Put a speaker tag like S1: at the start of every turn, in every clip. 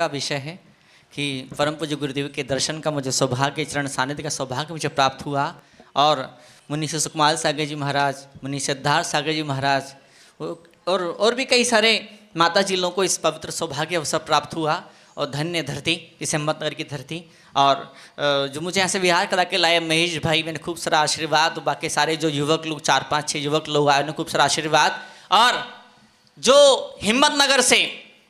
S1: का विषय है कि परम पूज्य गुरुदेव के दर्शन का मुझे सौभाग्य, चरण सानिध्य का सौभाग्य मुझे प्राप्त हुआ और मुनि सुकुमार सागर जी महाराज, मुनि सिद्धार्थ सागर जी महाराज और भी कई सारे माता जी लोगों को इस पवित्र सौभाग्य अवसर प्राप्त हुआ। और धन्य धरती, इस हिम्मतनगर की धरती। और जो मुझे यहाँ से विहार करा के लाए महेश भाई, मैंने खूब सारा आशीर्वाद, बाकी सारे जो युवक लोग 4-5-6 युवक लोग आए, उन्हें खूब सारा आशीर्वाद। और जो हिम्मतनगर से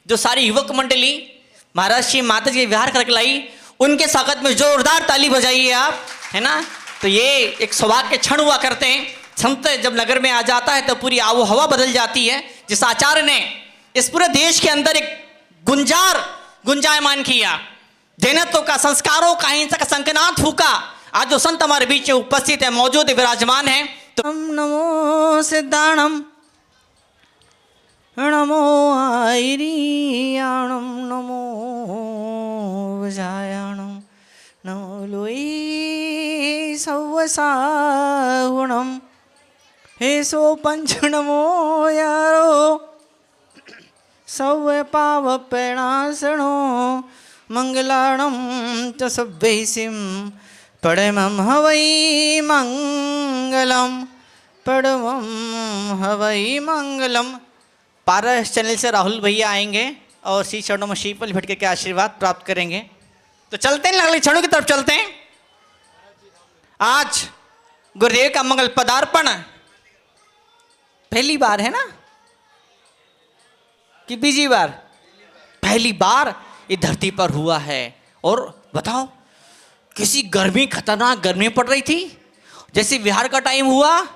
S1: जो सारी युवक मंडली महाराज श्री माता जी विहार करके लाई, उनके स्वागत में जोरदार ताली बजाइए आप, है ना। तो ये एक सौभाग्य के क्षण हुआ करते हैं। संत जब नगर में आ जाता है तो पूरी आबो हवा बदल जाती है। जिस आचार्य ने इस पूरे देश के अंदर एक गुंजायमान किया, जैनत्व का, संस्कारों का, अहिंसा का संकनाथ फूका, आज जो संत हमारे बीच में उपस्थित है, मौजूद है, विराजमान है। तो नमो सिद्धाणम, नमो आयरियाणम, नमो वजायाणम, नमो लोई सवसाहुणम, हे सो पंच नमो यारो सव पाव प्रणासनो, मंगलाणम च सभ्यसिम पड़मम हवै मंगलम, पड़मम हवै मंगलम। पारस चैनल से राहुल भैया आएंगे और श्री चरणों में शीपल भेट के आशीर्वाद प्राप्त करेंगे। तो चलते हैं, अगले क्षणों की तरफ चलते हैं। आज गुरुदेव का मंगल पदार्पण पहली बार है ना कि बीजी बार? पहली बार ये धरती पर हुआ है। और बताओ, किसी गर्मी, खतरनाक गर्मी पड़ रही थी, जैसे विहार का टाइम हुआ,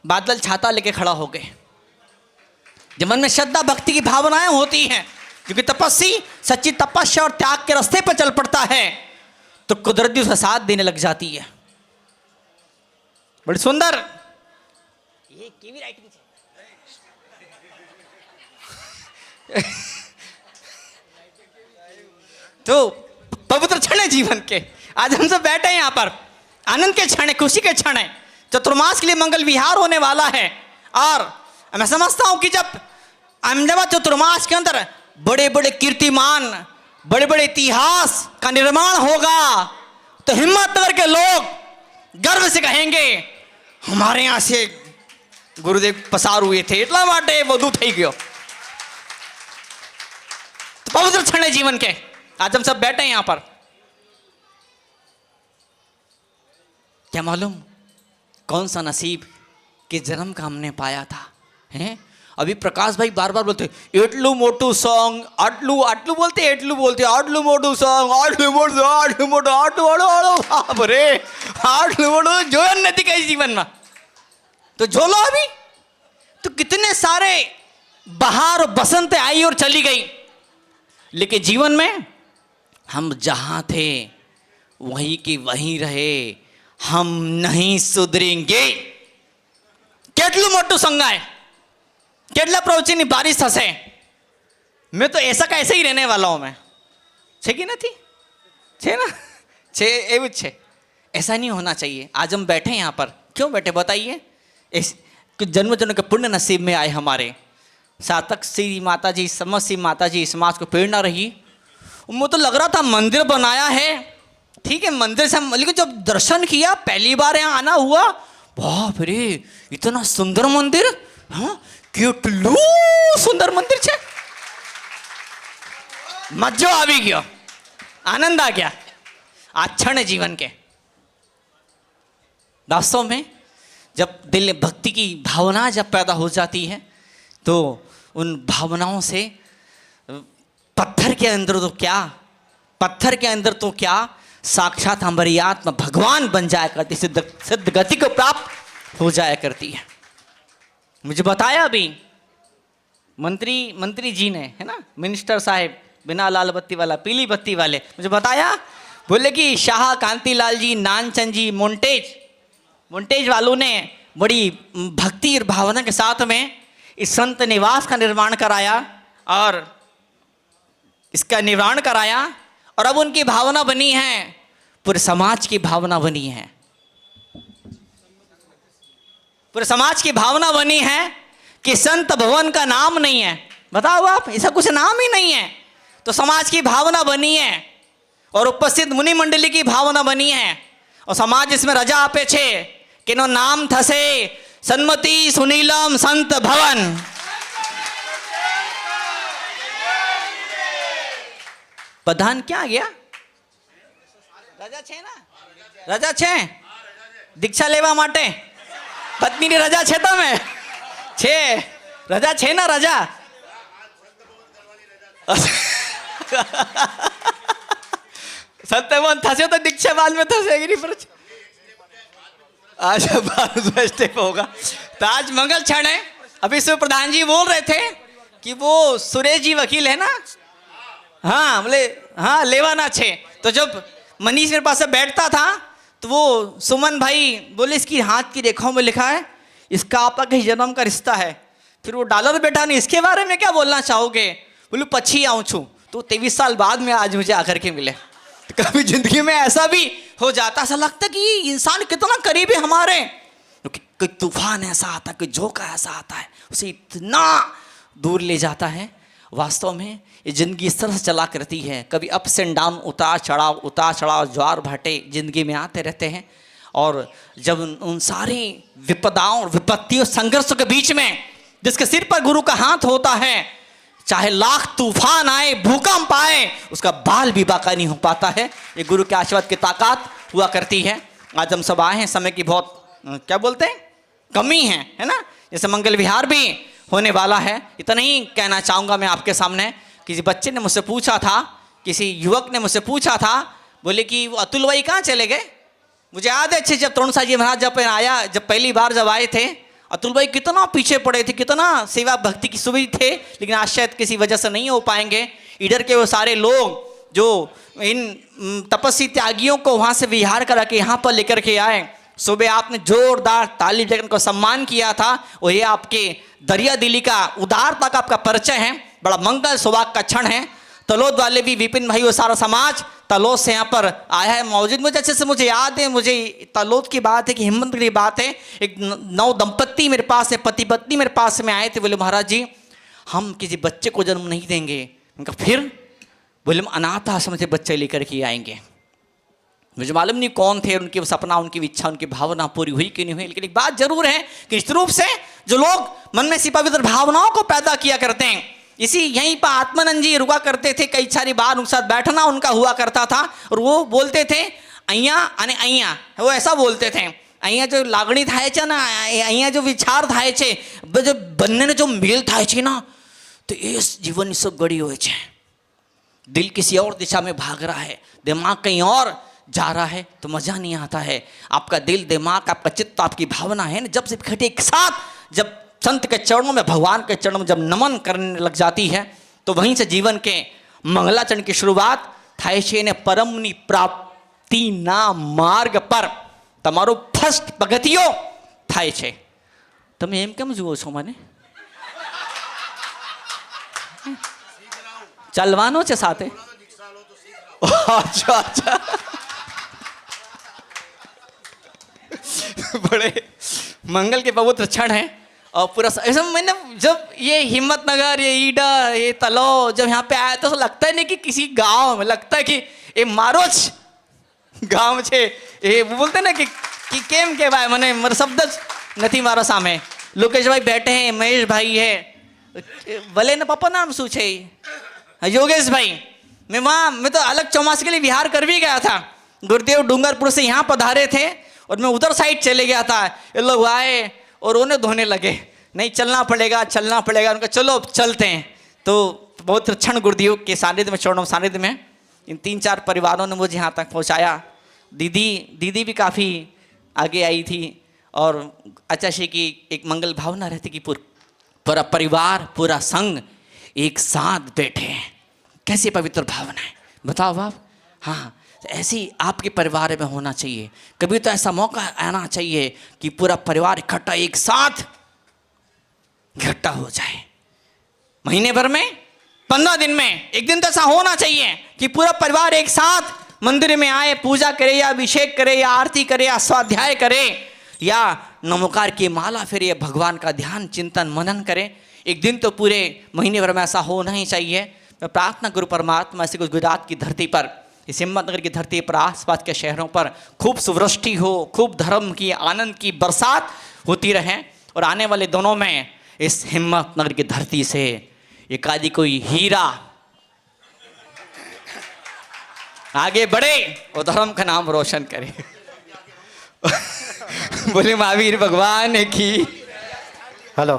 S1: बादल छाता लेके खड़ा हो गए। जब मन में श्रद्धा भक्ति की भावनाएं होती हैं, क्योंकि तपस्वी सच्ची तपस्या और त्याग के रास्ते पर चल पड़ता है, तो कुदरती उसका साथ देने लग जाती है। बड़ी सुंदर ये केवी राइटिंग तो पवित्र क्षण है जीवन के। आज हम सब बैठे हैं यहाँ पर, आनंद के क्षण है, खुशी के क्षण है। चतुर्मास के लिए मंगल विहार होने वाला है। और मैं समझता हूं कि जब अहमदाबाद चतुर्मास के अंदर बड़े बड़े कीर्तिमान, बड़े बड़े इतिहास का निर्माण होगा, तो हिम्मतनगर के लोग गर्व से कहेंगे हमारे यहाँ से गुरुदेव पसार हुए थे, इतना बाटे वधु थई गयो। तो पवित्र क्षण है जीवन के। आज हम सब बैठे हैं यहाँ पर। क्या मालूम कौन सा नसीब के जन्म का हमने पाया था, हैं? अभी प्रकाश भाई बार बार बोलते एटलू मोटू सॉन्ग, आटलू आटलू बोलते, एटलू बोलते, आटलू मोटू सॉन्ग, आटलू मोटू, आटलू मोटू, आटलू बाप रे, आटलू मोटू जो नहीं कहीं जीवन में। तो झोलो अभी तो कितने सारे बहार और बसंत आई और चली गई, लेकिन जीवन में हम जहां थे वहीं की वहीं रहे। हम नहीं सुधरेंगे। કેટલું મોટું સંગાય, કેટલા પ્રવચનની બારિશ થશે, मैं तो ऐसा का ऐसे ही रहने वाला हूं। मैं છે कि नहीं छे ना, छे एवं छे। ऐसा नहीं होना चाहिए। आज हम बैठे यहाँ पर, क्यों बैठे बताइए? इस जन्म जन्म के पुण्य नसीब में आए हमारे सातक श्री माता जी, समस्त श्री माता जी समाज को प्रेरणा रही। मुझे तो लग रहा था मंदिर बनाया है, ठीक है, मंदिर से, लेकिन जब दर्शन किया, पहली बार यहाँ आना हुआ, बाप रे इतना सुंदर मंदिर, हाँ કેટલું सुंदर मंदिर छे। मज्जो आवी गयो, आनंद आ गया। आज क्षण है जीवन के। वास्तव में जब दिल में भक्ति की भावना जब पैदा हो जाती है, तो उन भावनाओं से पत्थर के अंदर तो क्या, पत्थर के अंदर तो क्या, साक्षात हमारी आत्मा भगवान बन जाया करती, सिद्ध गति को प्राप्त हो जाया करती है। मुझे बताया अभी मंत्री जी ने, है ना, मिनिस्टर साहब, बिना लाल बत्ती वाला पीली बत्ती वाले, मुझे बताया, बोले कि शाह कांतिलाल जी, नानचंद जी, मोन्टेज वालों ने बड़ी भक्ति और भावना के साथ में इस संत निवास का निर्माण कराया और इसका निर्माण कराया। और अब उनकी भावना बनी है, पूरे समाज की भावना बनी है, पूरे समाज की भावना बनी है कि संत भवन का नाम नहीं है। बताओ आप, ऐसा कुछ नाम ही नहीं है। तो समाज की भावना बनी है और उपस्थित मुनि मंडली की भावना बनी है और समाज इसमें रजा आपे छे कि नो नाम थसे सन्मति सुनीलम संत भवन। प्रधान क्या गया रजा छे ना रजा छे दीक्षा लेवा माटे पत्नी ने रजा छे तमे छे रजा छे ना रजा सत्यवन थसे तो दीक्षा बाद में थसे कि नहीं पर आज स्टेप होगा तो आज मंगल क्षण है। अभी से प्रधान जी बोल रहे थे कि वो सुरेश जी वकील है ना, हाँ बोले हाँ लेवाना छे। तो जब मनीष मेरे पास बैठता था तो वो सुमन भाई बोले इसकी हाथ की रेखाओं में लिखा है इसका आपका कहीं जन्म का रिश्ता है। फिर वो डॉलर बेटा नहीं इसके बारे में क्या बोलना चाहोगे, बोले पछी आऊँ छू तो 23 साल बाद में आज मुझे आकर के मिले। तो कभी जिंदगी में ऐसा भी हो जाता, ऐसा लगता कि ये इंसान कितना करीब है हमारे, कोई तूफान ऐसा आता है कोई झोंका ऐसा आता है उसे इतना दूर ले जाता है। वास्तव में ये जिंदगी इस तरह से चला करती है, कभी अप्स एंड डाउन उतार चढ़ाव ज्वार भाटे जिंदगी में आते रहते हैं। और जब उन सारी विपदाओं और विपत्तियों संघर्षों के बीच में जिसके सिर पर गुरु का हाथ होता है, चाहे लाख तूफान आए भूकंप आए उसका बाल भी बाका नहीं हो पाता है। ये गुरु के आशीर्वाद की ताकत हुआ करती है। आज हम सब आए हैं, समय की बहुत क्या बोलते हैं कमी है ना, जैसे मंगल विहार भी होने वाला है। इतना ही कहना चाहूँगा मैं आपके सामने। किसी बच्चे ने मुझसे पूछा था, किसी युवक ने मुझसे पूछा था, बोले कि वो अतुल भाई कहाँ चले गए। मुझे याद है अच्छे जब तरुण जी महाराज जब पहली बार जब आए थे, अतुल भाई कितना पीछे पड़े थे, कितना सेवा भक्ति की सुविधा थे, लेकिन आज शायद किसी वजह से नहीं हो पाएंगे। इधर के वो सारे लोग जो इन तपस्वी त्यागियों को वहाँ से विहार करा के यहाँ पर लेकर के आए, सुबह आपने जोरदार ताली बजाकर उनको सम्मान किया था और ये आपके दरिया दिली का उदारता का आपका परिचय है। बड़ा मंगल सौभाग्य का क्षण है। तलोद वाले भी विपिन भाई और सारा समाज तलोद से यहाँ पर आया है मौजूद। मुझे अच्छे से मुझे याद है, मुझे तलोद की बात है कि हिम्मत की बात है। एक नौ दंपत्ति मेरे पास है, पति पत्नी मेरे पास में आए थे, बोले महाराज जी हम किसी बच्चे को जन्म नहीं देंगे। उनका फिर बोले हम अनाथ आश्रम से बच्चे लेकर के आएंगे। मुझे मालूम नहीं कौन थे, उनकी सपना उनकी इच्छा उनकी भावना पूरी हुई कि नहीं हुई, लेकिन एक बात जरूर है कि निश्चित रूप से जो लोग मन में ऐसी पवित्र भावनाओं को पैदा किया करते हैं, इसी यहीं पर आत्मानंद जी रुका करते थे, कई सारी बार उनके साथ बैठना उनका हुआ करता था और वो बोलते थे अइया अने अइया, वो ऐसा बोलते थे अइया जो लागणी थाय छे ना, अइया जो विचार थाय छे, जो બંનેને जो मेल थाय छे ना, तो इस जीवन सब गड़ी हुए छे। दिल किसी और दिशा में भाग रहा है, दिमाग कहीं और जा रहा है तो मज़ा नहीं आता है। आपका दिल दिमाग आपका चित्त आपकी भावना है ना, जब से इकट्ठे एक साथ जब संत के चरणों में भगवान के चरणों में जब नमन करने लग जाती है तो वहीं से जीवन के मंगलाचरण की शुरुआत थाय छे ने परमनी प्राप्ति ना मार्ग पर તમારો ફર્સ્ટ પગથિયો થાય છે। તમે એમ કેમ જુઓ છો મને? ચાલવાનો છે સાથે? अच्छा अच्छा बड़े मंगल के पवित्र क्षण है और पूरा ऐसा मैंने जब ये हिम्मतनगर ये ईडर ये तलो जब यहाँ पे आया तो लगता है नहीं कि किसी गांव में, लगता है कि ये मारोच गांव छे। ये बोलते ना कि केम के भाई मैंने मेरा शब्द नहीं मारा सामे। लोकेश भाई बैठे हैं, महेश भाई है, भले ना पापा नाम शू छे योगेश भाई। मैं तो अलग चौमास के लिए बिहार कर भी गया था। गुरुदेव डूंगरपुर से यहाँ पधारे थे और मैं उधर साइड चले गया था। ये लोग आए और उन्हें धोने लगे, नहीं चलना पड़ेगा चलना पड़ेगा। उनका चलो चलते हैं। तो बहुत क्षण गुरुदेव के सानिध्य में चरणों सानिध्य में इन 3-4 परिवारों ने मुझे यहाँ तक पहुँचाया। दीदी भी काफ़ी आगे आई थी और अच्छा से कि एक मंगल भावना रहती कि पूरा परिवार पूरा संघ एक साथ बैठे हैं। कैसी पवित्र भावना है बताओ बाप। हाँ ऐसी आपके परिवार में होना चाहिए। कभी तो ऐसा मौका आना चाहिए कि पूरा परिवार इकट्ठा एक साथ इकट्ठा हो जाए। महीने भर में 15 दिन में एक दिन तो ऐसा होना चाहिए कि पूरा परिवार एक साथ मंदिर में आए, पूजा करे या अभिषेक करे या आरती करे या स्वाध्याय करे या नमोकार की माला फिर या भगवान का ध्यान चिंतन मनन करे। एक दिन तो पूरे महीने भर में ऐसा होना ही चाहिए। मैं प्रार्थना करूँ परमात्मा से कुछ गुजरात की धरती पर, इस हिम्मतनगर की धरती पर, आसपास के शहरों पर खूब सुवृष्टि हो, खूब धर्म की आनंद की बरसात होती रहे, और आने वाले दिनों में इस हिम्मतनगर की धरती से एक आदि कोई हीरा आगे बढ़े और धर्म का नाम रोशन करे। बोले महावीर भगवान की।
S2: हेलो।